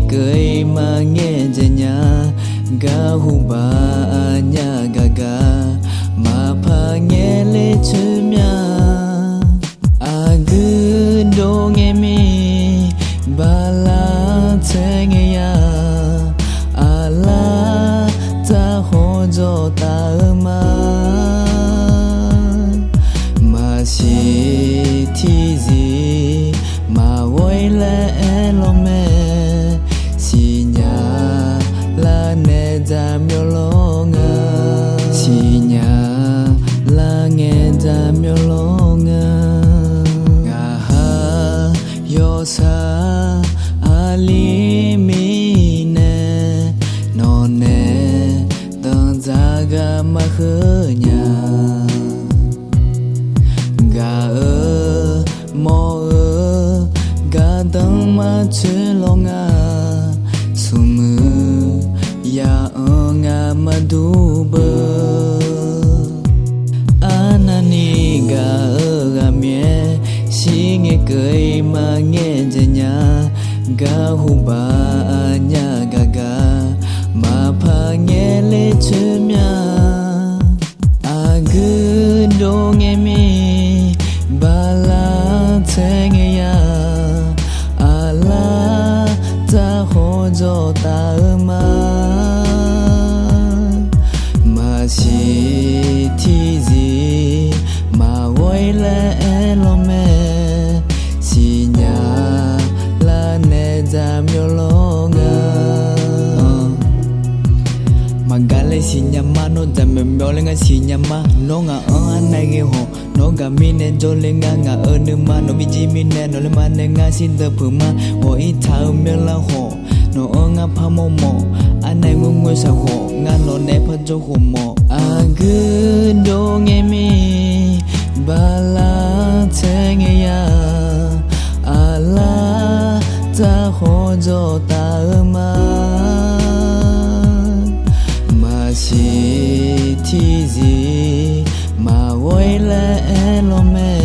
cười mà nghe về nhà ga hu ba nhà ga mà pha nghe lệ chữ mya gu do nghe mi ba la thế nghe ya ala ta ho jo ta mà si thi gì mà quay lại lo mẹ si nhà là nè ra miêu lo ngơ si nhà là nghe ra miêu lo ngơ ngà ha yo sa ali mi nè non nè tận ra ga mà khơi nhà ga mo ga dang ma che lo nga sumu ya nga ma du ba anani ga mie si nghe cười mà nghe về nhà ga hu ba nhà ga mà pha nghe lệ chữ mya gu do nghe mi ba la thế nghe ya ala ta ho jo ta mà si thi gì mà quay lại lo mẹ si nhà là nè ra miêu lo ngơ magale si nyama no dame miole nga si nyama no nga anai ge ho no ga mine jole nga nu ma no mi ji mine no le ma ne nga sin de phu ma ho I thao me la ho no nga pha mo mo anai ngwe sa ho nga no ne pha jo ho mo gu do nghe mi ba la thế nghe ya ala ta ho jo ta si thi gì mà quay lại lo mẹ